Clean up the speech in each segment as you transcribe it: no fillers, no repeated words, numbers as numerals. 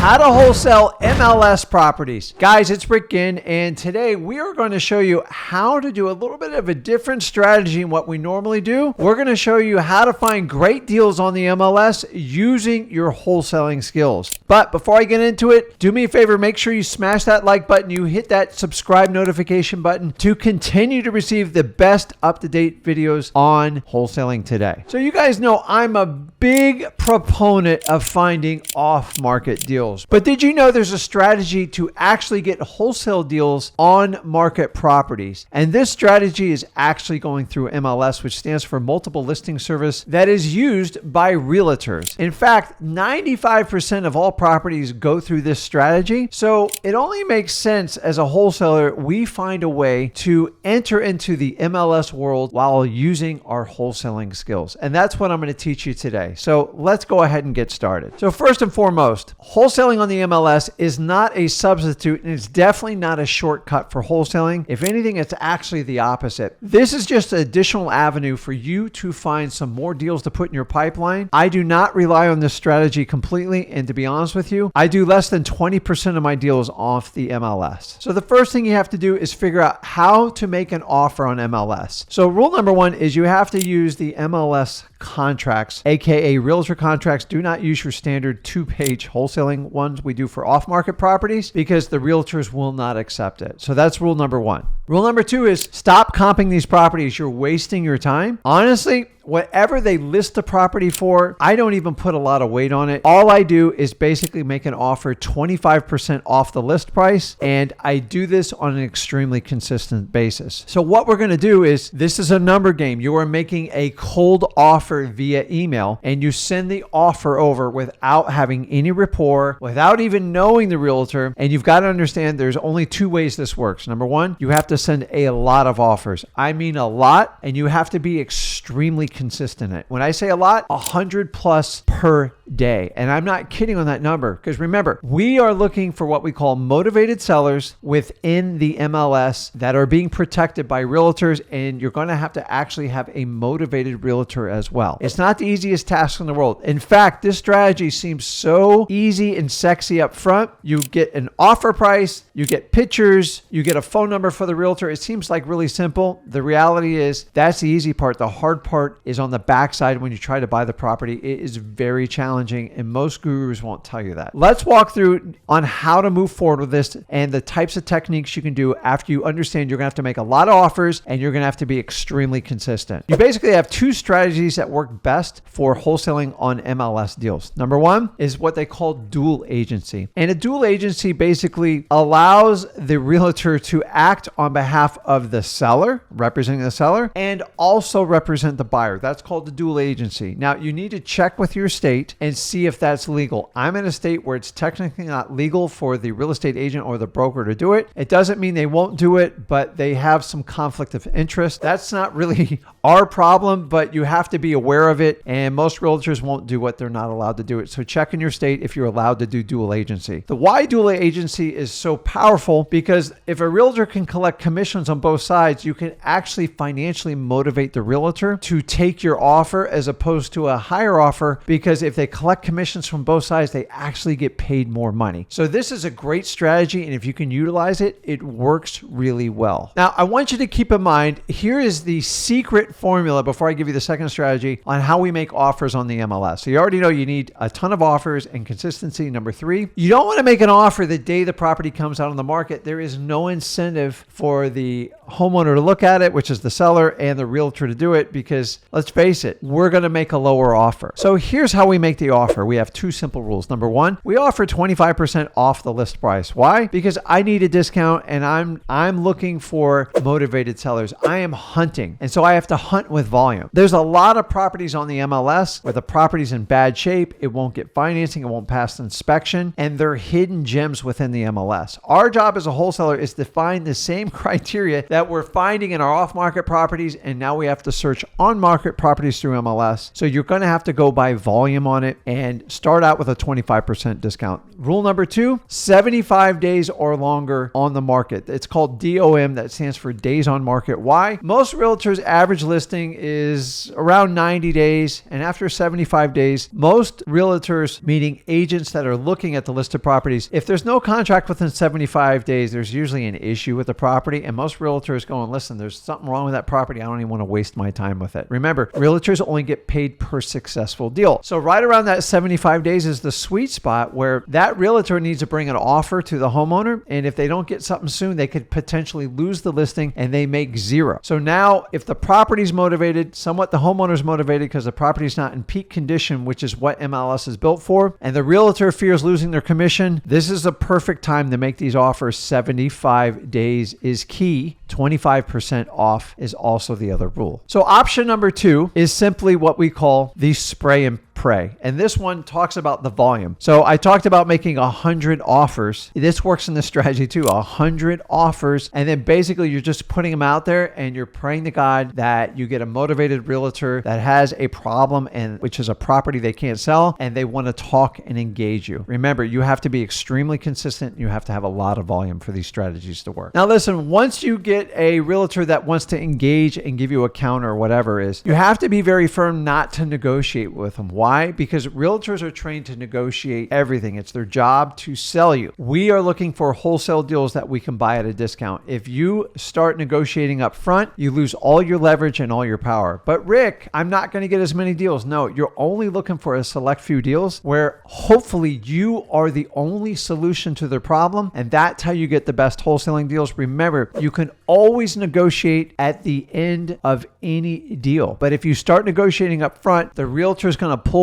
How to wholesale MLS properties. Guys, it's Ginn, and today we are going to show you how to do a little bit of a different strategy than what we normally do. We're going to show you how to find great deals on the MLS using your wholesaling skills. But before I get into it, do me a favor, make sure you smash that like button, you hit that subscribe notification button to continue to receive the best up-to-date videos on wholesaling today. So you guys know I'm a big proponent of finding off-market deals. But did you know there's a strategy to actually get wholesale deals on market properties? And this strategy is actually going through MLS, which stands for Multiple Listing Service, that is used by realtors. In fact, 95% of all properties go through this strategy. So it only makes sense as a wholesaler, we find a way to enter into the MLS world while using our wholesaling skills. And that's what I'm going to teach you today. So let's go ahead and get started. So first and foremost, wholesaling on the MLS is not a substitute, and it's definitely not a shortcut for wholesaling. If anything, it's actually the opposite. This is just an additional avenue for you to find some more deals to put in your pipeline. I do not rely on this strategy completely, and to be honest with you, I do less than 20% of my deals off the MLS. So the first thing you have to do is figure out how to make an offer on MLS. So rule number one is you have to use the MLS contracts, aka realtor contracts. Do not use your standard 2-page wholesaling ones we do for off-market properties because the realtors will not accept it. So that's rule number one. Rule number two is stop comping these properties. You're wasting your time. Honestly, whatever they list the property for, I don't even put a lot of weight on it. All I do is basically make an offer 25% off the list price, and I do this on an extremely consistent basis. So what we're going to do is, this is a number game. You are making a cold offer via email, and you send the offer over without having any rapport, without even knowing the realtor. And you've got to understand there's only two ways this works. Number one, you have to send a lot of offers. I mean a lot, and you have to be extremely consistent in it. When I say a lot, 100 plus per day. And I'm not kidding on that number, because remember, we are looking for what we call motivated sellers within the MLS that are being protected by realtors, and you're going to have actually have a motivated realtor as well. It's not the easiest task in the world. In fact, this strategy seems so easy and sexy up front. You get an offer price, you get pictures, you get a phone number for the realtor. It seems like really simple. The reality is that's the easy part. The hard part is on the backside when you try to buy the property. It is very challenging, and most gurus won't tell you that. Let's walk through on how to move forward with this and the types of techniques you can do after you understand you're going to have to make a lot of offers and you're going to have to be extremely consistent. You basically have two strategies that work best for wholesaling on MLS deals. Number one is what they call dual agency. And a dual agency basically allows the realtor to act on behalf of the seller, representing the seller, and also represent the buyer. That's called the dual agency. Now, you need to check with your state and see if that's legal. I'm in a state where it's technically not legal for the real estate agent or the broker to do it. It doesn't mean they won't do it, but they have some conflict of interest. That's not really our problem, but you have to be aware of it, and most realtors won't do what they're not allowed to do it. So check in your state if you're allowed to do dual agency. The why dual agency is so powerful, because if a realtor can collect commissions on both sides, you can actually financially motivate the realtor to take your offer as opposed to a higher offer, because if they collect commissions from both sides, they actually get paid more money. So this is a great strategy, and if you can utilize it, it works really well. Now, I want you to keep in mind, here is the secret formula before I give you the second strategy on how we make offers on the MLS. So you already know you need a ton of offers and consistency. Number three, you don't want to make an offer the day the property comes out on the market. There is no incentive for the homeowner to look at it, which is the seller, and the realtor to do it, because let's face it, we're going to make a lower offer. So here's how we make the offer. We have two simple rules. Number one, we offer 25% off the list price. Why? Because I need a discount, and I'm looking for motivated sellers. I am hunting, and so I have to hunt with volume. There's a lot of properties on the MLS where the property's in bad shape. It won't get financing. It won't pass inspection, and they're hidden gems within the MLS. Our job as a wholesaler is to find the same criteria that we're finding in our off-market properties, and now we have to search on-market market properties through MLS. So you're going to have to go by volume on it and start out with a 25% discount. Rule number 2, 75 days or longer on the market. It's called DOM. That stands for days on market. Why? Most realtors' average listing is around 90 days. And after 75 days, most realtors, meaning agents that are looking at the listed properties, if there's no contract within 75 days, there's usually an issue with the property. And most realtors going, listen, there's something wrong with that property. I don't even want to waste my time with it. Remember, realtors only get paid per successful deal. So right around that 75 days is the sweet spot where that realtor needs to bring an offer to the homeowner. And if they don't get something soon, they could potentially lose the listing and they make zero. So now if the property's motivated, somewhat the homeowner's motivated because the property's not in peak condition, which is what MLS is built for, and the realtor fears losing their commission, this is the perfect time to make these offers. 75 days is key. 25% off is also the other rule. So option number 2 is simply what we call the spray and pray. And this one talks about the volume. So I talked about making 100 offers. This works in this strategy too, 100 offers. And then basically you're just putting them out there and you're praying to God that you get a motivated realtor that has a problem, and which is a property they can't sell, and they want to talk and engage you. Remember, you have to be extremely consistent. You have to have a lot of volume for these strategies to work. Now listen, once you get a realtor that wants to engage and give you a counter or whatever it is, you have to be very firm not to negotiate with them. Why? Because realtors are trained to negotiate everything. It's their job to sell you. We are looking for wholesale deals that we can buy at a discount. If you start negotiating up front, you lose all your leverage and all your power. But Rick, I'm not going to get as many deals. No, you're only looking for a select few deals where hopefully you are the only solution to their problem. And that's how you get the best wholesaling deals. Remember, you can always negotiate at the end of any deal. But if you start negotiating up front, the realtor is going to pull,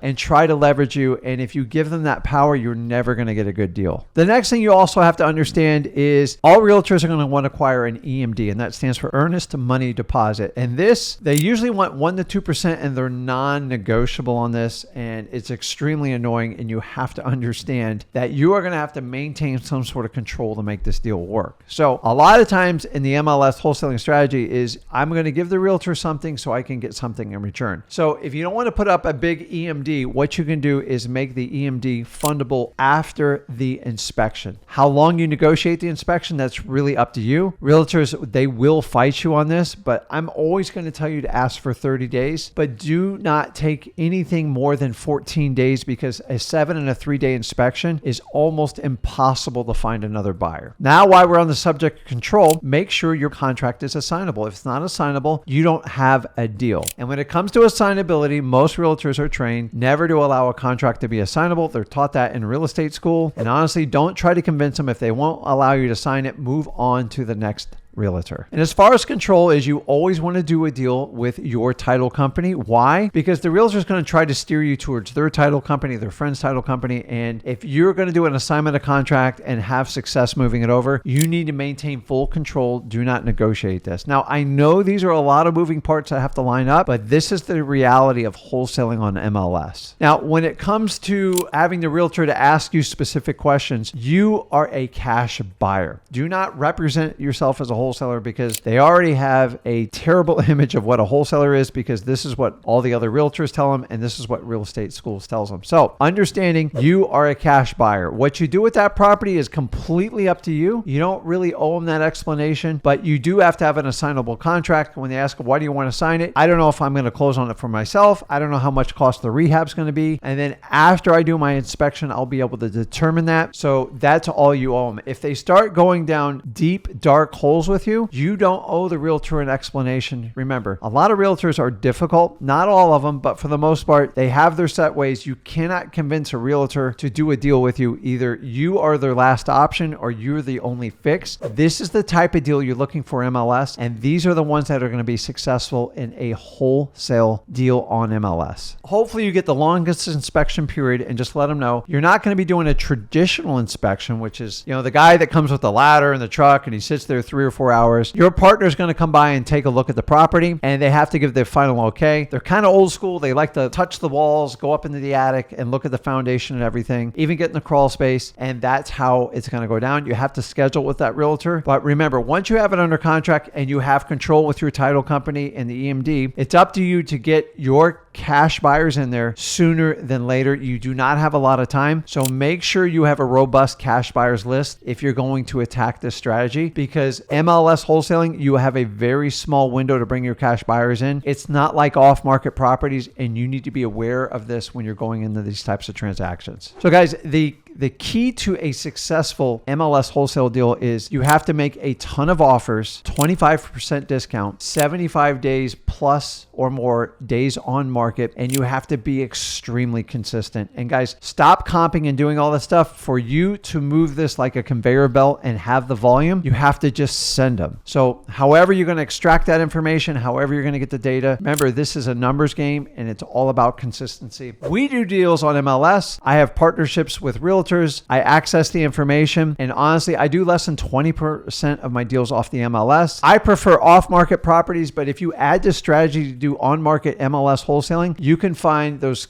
and try to leverage you. And if you give them that power, you're never going to get a good deal. The next thing you also have to understand is all realtors are going to want to acquire an EMD, and that stands for earnest money deposit. And this, they usually want 1 to 2%, and they're non-negotiable on this. And it's extremely annoying. And you have to understand that you are going to have to maintain some sort of control to make this deal work. So a lot of times in the MLS wholesaling strategy is I'm going to give the realtor something so I can get something in return. So if you don't want to put up a big EMD, what you can do is make the EMD fundable after the inspection. How long you negotiate the inspection, that's really up to you. Realtors, they will fight you on this, but I'm always going to tell you to ask for 30 days, but do not take anything more than 14 days because a 7 and a 3-day inspection is almost impossible to find another buyer. Now, while we're on the subject of control, make sure your contract is assignable. If it's not assignable, you don't have a deal. And when it comes to assignability, most realtors are trained never to allow a contract to be assignable. They're taught that in real estate school. And honestly, don't try to convince them. If they won't allow you to sign it, move on to the next realtor. And as far as control is, you always want to do a deal with your title company. Why? Because the realtor is going to try to steer you towards their title company, their friend's title company. And if you're going to do an assignment of contract and have success moving it over, you need to maintain full control. Do not negotiate this. Now, I know these are a lot of moving parts that have to line up, but this is the reality of wholesaling on MLS. Now, when it comes to having the realtor to ask you specific questions, you are a cash buyer. Do not represent yourself as a wholesaler because they already have a terrible image of what a wholesaler is, because this is what all the other realtors tell them and this is what real estate schools tells them. So understanding you are a cash buyer. What you do with that property is completely up to you. You don't really owe them that explanation, but you do have to have an assignable contract. When they ask, why do you want to sign it? I don't know if I'm going to close on it for myself. I don't know how much cost the rehab's going to be. And then after I do my inspection, I'll be able to determine that. So that's all you owe them. If they start going down deep, dark holes with you, you don't owe the realtor an explanation. Remember, a lot of realtors are difficult, not all of them, but for the most part, they have their set ways. You cannot convince a realtor to do a deal with you. Either you are their last option or you're the only fix. This is the type of deal you're looking for MLS, and these are the ones that are going to be successful in a wholesale deal on MLS. Hopefully you get the longest inspection period and just let them know you're not going to be doing a traditional inspection, which is, the guy that comes with the ladder and the truck and he sits there 3 or 4 24 hours. Your partner is going to come by and take a look at the property, and they have to give their final okay. They're kind of old school. They like to touch the walls, go up into the attic and look at the foundation and everything, even get in the crawl space. And that's how it's going to go down. You have to schedule with that realtor. But remember, once you have it under contract and you have control with your title company and the EMD, it's up to you to get your cash buyers in there sooner than later. You do not have a lot of time. So make sure you have a robust cash buyers list if you're going to attack this strategy, because MLS wholesaling, you have a very small window to bring your cash buyers in. It's not like off-market properties, and you need to be aware of this when you're going into these types of transactions. So guys, the key to a successful MLS wholesale deal is you have to make a ton of offers, 25% discount, 75 days plus or more days on market, and you have to be extremely consistent. And guys, stop comping and doing all this stuff. For you to move this like a conveyor belt and have the volume, you have to just send them. So however you're going to extract that information, however you're going to get the data, remember, this is a numbers game and it's all about consistency. We do deals on MLS. I have partnerships with realtors. I access the information, and honestly, I do less than 20% of my deals off the MLS. I prefer off-market properties, but if you add this strategy to do on-market MLS wholesaling, you can find those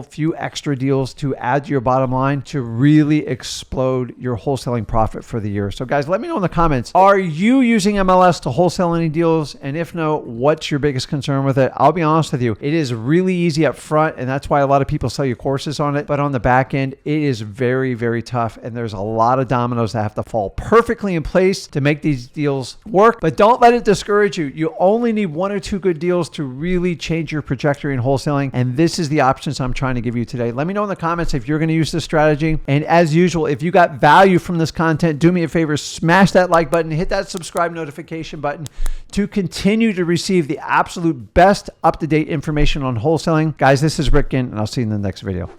few extra deals to add to your bottom line to really explode your wholesaling profit for the year. So guys, let me know in the comments, are you using MLS to wholesale any deals? And if no, what's your biggest concern with it? I'll be honest with you, it is really easy up front, and that's why a lot of people sell you courses on it. But on the back end, it is very, very tough, and there's a lot of dominoes that have to fall perfectly in place to make these deals work. But don't let it discourage you. You only need 1 or 2 good deals to really change your trajectory in wholesaling, and this is the options I'm trying to give you today. Let me know in the comments if you're going to use this strategy. And as usual, if you got value from this content, do me a favor, smash that like button, hit that subscribe notification button to continue to receive the absolute best up-to-date information on wholesaling. Guys, this is Ginn, and I'll see you in the next video.